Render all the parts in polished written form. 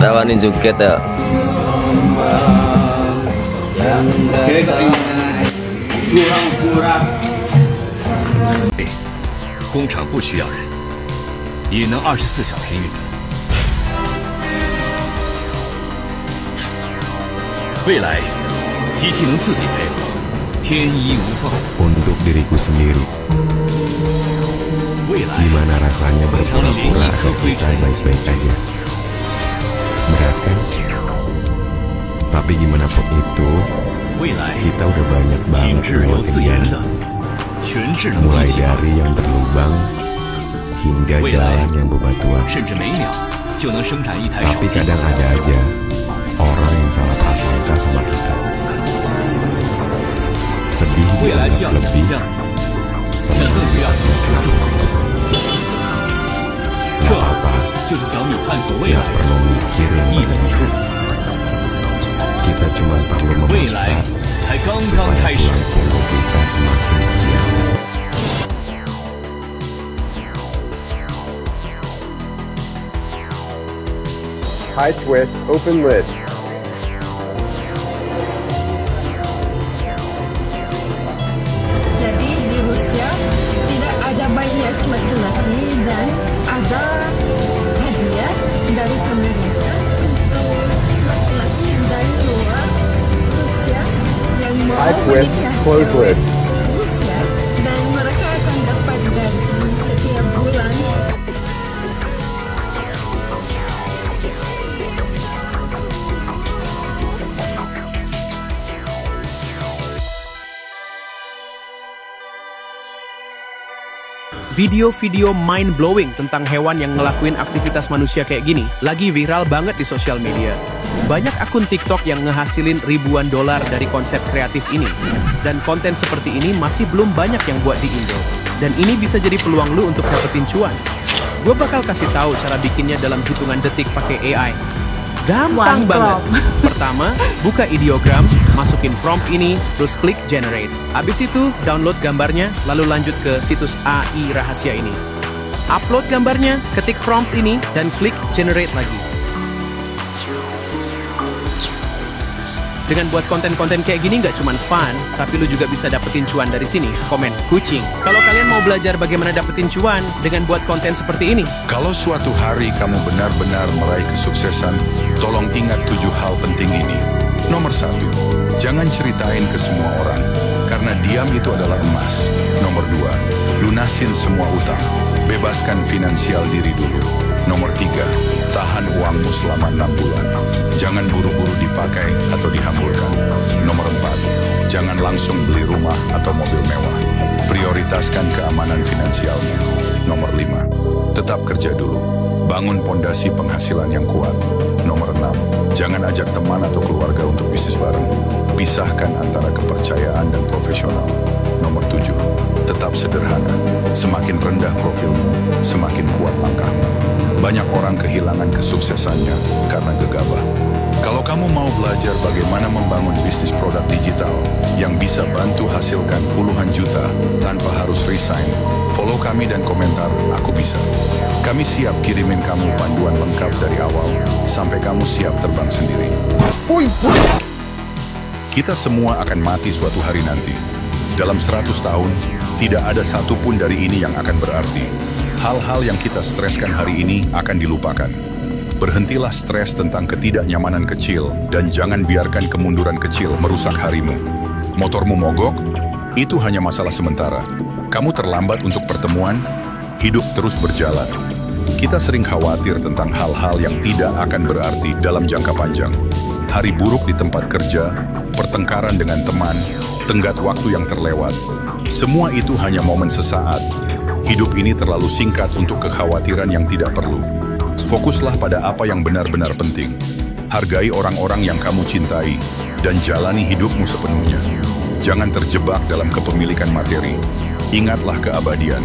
Sawan ini joget ya. 工厂不需要人，也能24小时运转。未来，机器能自己配合，天衣无缝。Untuk diriku sendiri, 未来， gimana rasanya 工厂里连 berpura-pura 一颗 kalau 灰 kita 尘 baik-baik aja? Berat kan? Tapi gimana pun itu, 未来， kita udah banyak 品 banget 质有自研 lewatin 的 jalan. 全智能 Mulai 机器化， dari yang berlubang hingga Wih, jalan yang bebatuan. 甚至每秒就能生产一台手 Tapi 机。 kadang ada aja orang yang salah prasangka sama kita. Sedih 未来需要 dianggap 想 lebih, 象，但 senang 更需要 dianggap 实现。 Gak apa-apa, 就是小米探索未 gak 来， perlu mikir yang 一起 berlebihan. 出。 Kita cuma perlu 未来 memaksa 才刚刚 supaya 开始。 tulang punggung kita semakin terbiasa. High twist, open lid. Jadi di Rusia tidak ada bayi laki-laki dan ada hadiah dari pemerintah untuk laki-laki yang dari luar Rusia yang mau High twist, menikah close cewek lid. Rusia dan mereka akan dapat gaji setiap bulan. Video-video mind-blowing tentang hewan yang ngelakuin aktivitas manusia kayak gini lagi viral banget di sosial media. Banyak akun TikTok yang ngehasilin ribuan dolar dari konsep kreatif ini. Dan konten seperti ini masih belum banyak yang buat di Indo. Dan ini bisa jadi peluang lu untuk dapetin cuan. Gue bakal kasih tahu cara bikinnya dalam hitungan detik pakai AI. Gampang banget. Pertama, buka ideogram, masukin prompt ini, terus klik generate. Habis itu, download gambarnya, lalu lanjut ke situs AI rahasia ini. Upload gambarnya, ketik prompt ini, dan klik generate lagi. Dengan buat konten-konten kayak gini nggak cuma fun, tapi lu juga bisa dapetin cuan dari sini. Komen kucing. Kalau kalian mau belajar bagaimana dapetin cuan dengan buat konten seperti ini, Kalau suatu hari kamu benar-benar meraih kesuksesan, tolong ingat 7 hal penting ini. Nomor 1, jangan ceritain ke semua orang, karena diam itu adalah emas. Nomor 2, lunasin semua utang. Bebaskan finansial diri dulu. Nomor 3, tahan uangmu selama 6 bulan. Jangan buru-buru dipakai atau dihamburkan. Nomor 4, jangan langsung beli rumah atau mobil mewah. Prioritaskan keamanan finansialnya. Nomor 5, tetap kerja dulu. Bangun pondasi penghasilan yang kuat. Nomor 6, jangan ajak teman atau keluarga untuk bisnis bareng. Pisahkan antara kepercayaan dan profesional. Nomor 7, tetap sederhana. Semakin rendah profilmu, semakin kuat langkahmu. Banyak orang kehilangan kesuksesannya karena gegabah. Kalau kamu mau belajar bagaimana membangun bisnis produk digital yang bisa bantu hasilkan puluhan juta tanpa harus resign, follow kami dan komentar, aku bisa. Kami siap kirimin kamu panduan lengkap dari awal sampai kamu siap terbang sendiri. Kita semua akan mati suatu hari nanti. Dalam 100 tahun, tidak ada satupun dari ini yang akan berarti. Hal-hal yang kita streskan hari ini akan dilupakan. Berhentilah stres tentang ketidaknyamanan kecil dan jangan biarkan kemunduran kecil merusak harimu. Motormu mogok? Itu hanya masalah sementara. Kamu terlambat untuk pertemuan? Hidup terus berjalan. Kita sering khawatir tentang hal-hal yang tidak akan berarti dalam jangka panjang. Hari buruk di tempat kerja, pertengkaran dengan teman, tenggat waktu yang terlewat. Semua itu hanya momen sesaat. Hidup ini terlalu singkat untuk kekhawatiran yang tidak perlu. Fokuslah pada apa yang benar-benar penting. Hargai orang-orang yang kamu cintai dan jalani hidupmu sepenuhnya. Jangan terjebak dalam kepemilikan materi. Ingatlah keabadian.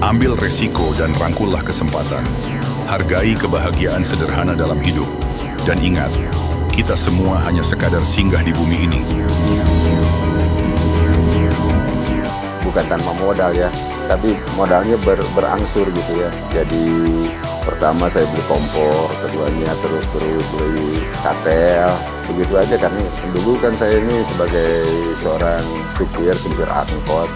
Ambil resiko dan rangkullah kesempatan. Hargai kebahagiaan sederhana dalam hidup. Dan ingat, kita semua hanya sekadar singgah di bumi ini. bukan tanpa modal ya, tapi modalnya berangsur gitu ya. Jadi pertama saya beli kompor, keduanya terus beli katel, begitu aja. Karena dulu kan saya ini sebagai seorang supir angkot,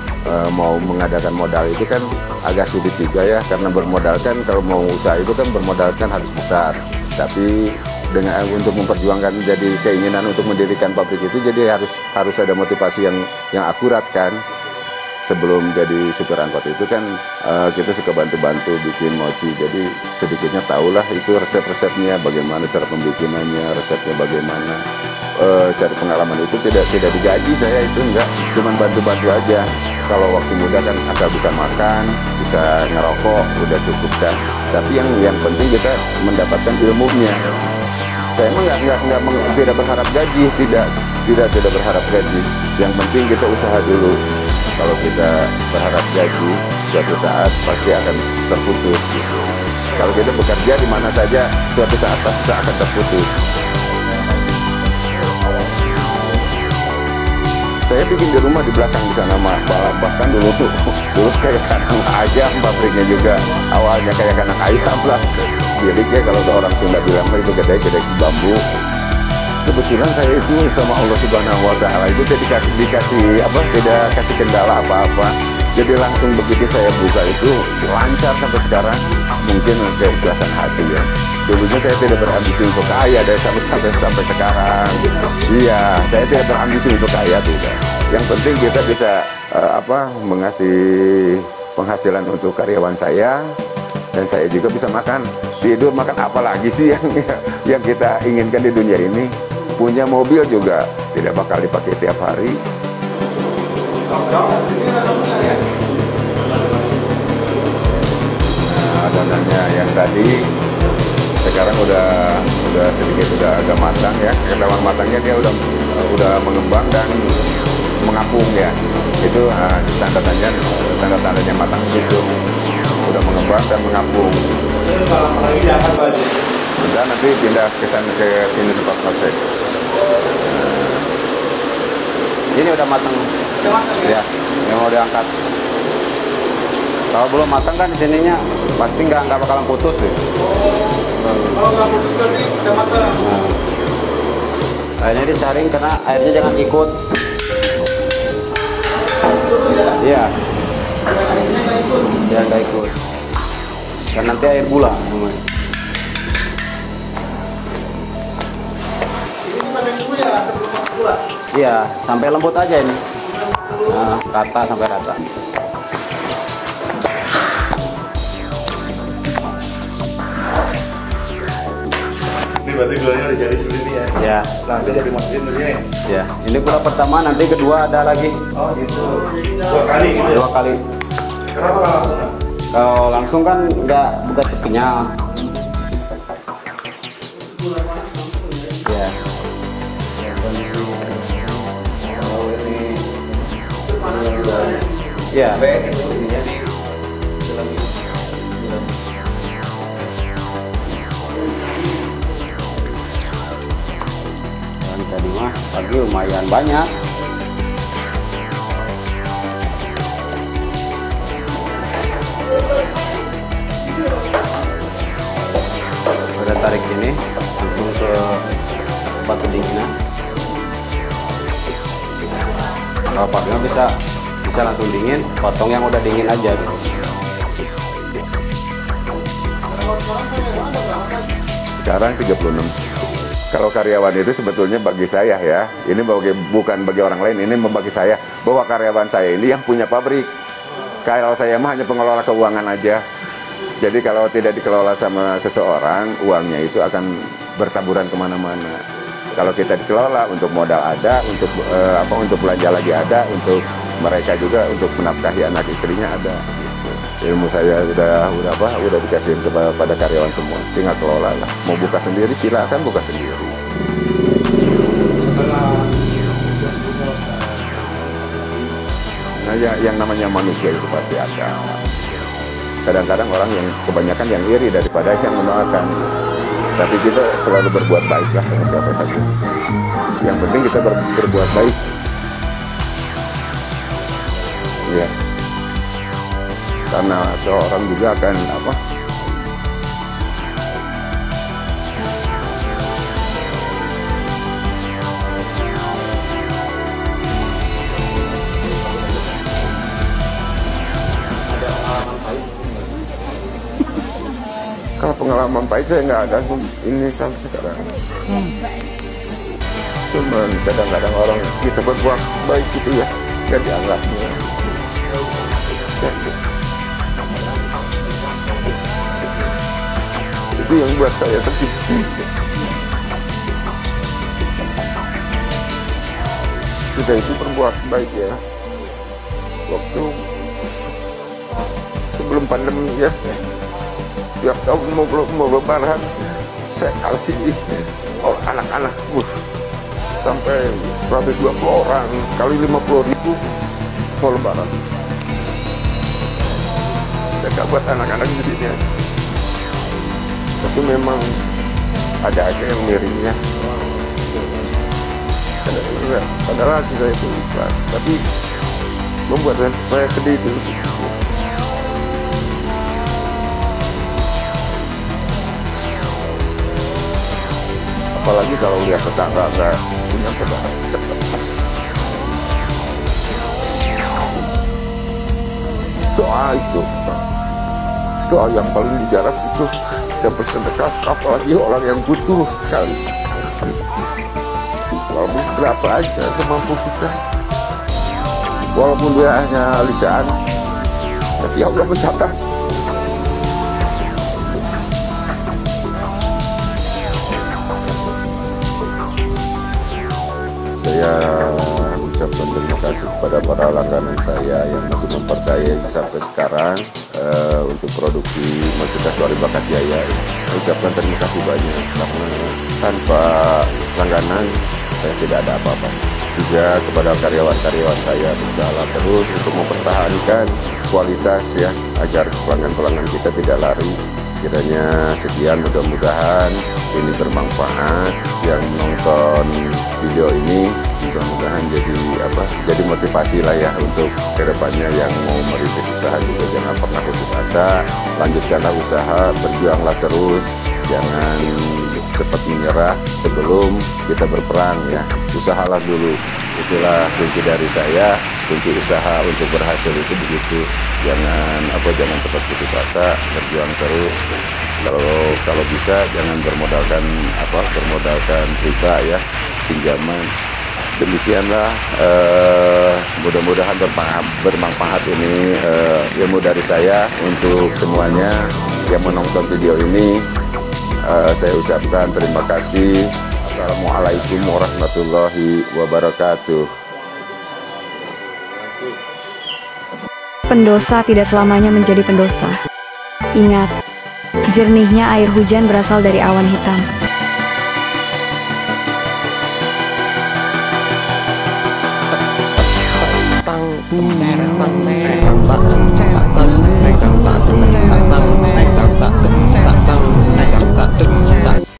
mau mengadakan modal itu kan agak sulit juga ya, karena bermodalkan kalau mau usaha itu kan bermodalkan harus besar. Tapi dengan untuk memperjuangkan jadi keinginan untuk mendirikan pabrik itu, jadi harus ada motivasi yang akurat kan. Sebelum jadi supir angkot itu kan kita suka bantu-bantu bikin mochi, jadi sedikitnya tahulah itu resep-resepnya, bagaimana cara pembikinannya, resepnya bagaimana. Cari pengalaman itu tidak digaji saya, itu enggak, cuman bantu-bantu aja. Kalau waktu muda kan asal bisa makan, bisa ngerokok, udah cukup kan. Tapi yang penting kita mendapatkan ilmunya. Saya emang tidak berharap gaji, tidak berharap gaji. Yang penting kita usaha dulu. Kalau kita berharap gaji, suatu saat pasti akan terputus gitu. Kalau kita bekerja di mana saja, suatu saat pasti akan terputus. Saya bikin di rumah di belakang di sana, bahkan dulu kayak kandang ayam, pabriknya juga awalnya kayak kandang ayam lah. Biliknya kalau orang Sunda bilang itu gede bambu. Kebetulan saya itu sama Allah Subhanahu Wa Taala itu tidak kasih kendala apa-apa. Jadi langsung begitu saya buka itu lancar sampai sekarang. Mungkin keikhlasan hati ya. Dulunya saya tidak berambisi untuk kaya dari sampai sekarang. Iya, saya tidak berambisi untuk kaya tidak. Yang penting kita bisa mengasih penghasilan untuk karyawan saya, dan saya juga bisa makan, tidur, makan, apa lagi sih yang kita inginkan di dunia ini. Punya mobil juga tidak bakal dipakai tiap hari. Nah, adonannya yang tadi sekarang udah sedikit udah agak matang ya. Ketahuan matangnya dia udah mengembang dan mengapung ya. Itu tanda-tandanya matang itu udah mengembang dan mengapung. Udah, nanti pindah ke sini tempat proses. Ini udah matang. Ya, yang mau diangkat. Kalau belum matang kan di sininya pasti nggak bakalan putus sih. Kalau nggak putus berarti udah matang. Airnya disaring karena airnya jangan ikut. Iya. Ya nggak ikut. Dan nanti air gula namanya. Iya, sampai lembut aja ini. Nah, rata sampai rata. Ini berarti gulanya udah jadi seperti ini ya? Ya. Langsung jadi masukin dulu ya? Ya, ini gula pertama, nanti kedua ada lagi. Oh gitu. 2 kali gitu ya? 2 kali. Kenapa kalau langsung? Kalau langsung kan nggak bukan kenyal. Ya. Ya. Dan tadi mah pagi lumayan banyak. Udah tarik ini langsung ke tempat pendinginan. Kalau pakai bisa langsung dingin, potong yang udah dingin aja gitu. Sekarang 36. Kalau karyawan itu sebetulnya bagi saya ya, ini bukan bagi orang lain, ini bagi saya, bahwa karyawan saya ini yang punya pabrik. Kalau saya mah hanya pengelola keuangan aja. Jadi kalau tidak dikelola sama seseorang, uangnya itu akan bertaburan kemana-mana. Kalau kita dikelola, untuk modal ada, untuk belanja lagi ada, untuk mereka juga untuk menafkahi anak istrinya ada. Ilmu saya udah dikasih kepada karyawan semua, tinggal kelola lah. Mau buka sendiri silakan buka sendiri. Nah, yang namanya manusia itu pasti ada. Kadang-kadang orang yang kebanyakan yang iri daripada yang mendoakan. Tapi kita selalu berbuat baik lah sama siapa saja. Yang penting kita berbuat baik. Ya. karena seorang juga akan apa, kalau pengalaman pahit saya nggak ada ini sampai sekarang. Cuman kadang-kadang orang kita berbuat baik gitu ya, nggak dianggapnya. Itu yang buat saya sedih. Kita itu berbuat baik ya. Waktu sebelum pandemi ya, tiap tahun mau lebaran saya kasih anak-anak sampai 120 orang kali 50.000 mau lebaran. Saya buat anak-anak di sini. Tapi memang ada aja yang miringnya. Padahal hati saya itu ikhlas, tapi membuat saya sedih itu. Apalagi kalau lihat tetangga nggak punya pedang cepat. Doa itu, doa yang paling dijarap itu dan bersedekah, apalagi orang yang butuh sekali. Walaupun berapa aja semampu kita, walaupun dia hanya lisan, tapi Allah mencatat. Saya ucapkan terima kasih kepada para langganan saya yang masih mempercayai sampai sekarang untuk produksi Merchandise Wali Bakat Jaya. Saya ucapkan terima kasih banyak karena tanpa langganan saya tidak ada apa-apa. Juga kepada karyawan-karyawan saya berusaha terus untuk mempertahankan kualitas ya, agar pelanggan-pelanggan kita tidak lari. Kiranya sekian, mudah-mudahan ini bermanfaat. Yang nonton video ini mudah-mudahan jadi motivasi lah ya untuk kedepannya yang mau merintis usaha juga jangan pernah putus asa, lanjutkanlah usaha, berjuanglah terus, jangan cepat menyerah sebelum kita berperang ya. Usahalah dulu, itulah kunci dari saya. Kunci usaha untuk berhasil itu begitu, jangan cepat putus asa, berjuang terus. Kalau bisa jangan bermodalkan riba ya, pinjaman. Demikianlah, mudah-mudahan bermanfaat ini ilmu dari saya untuk semuanya yang menonton video ini. Saya ucapkan terima kasih. Assalamualaikum warahmatullahi wabarakatuh. Pendosa tidak selamanya menjadi pendosa. Ingat, jernihnya air hujan berasal dari awan hitam. Tang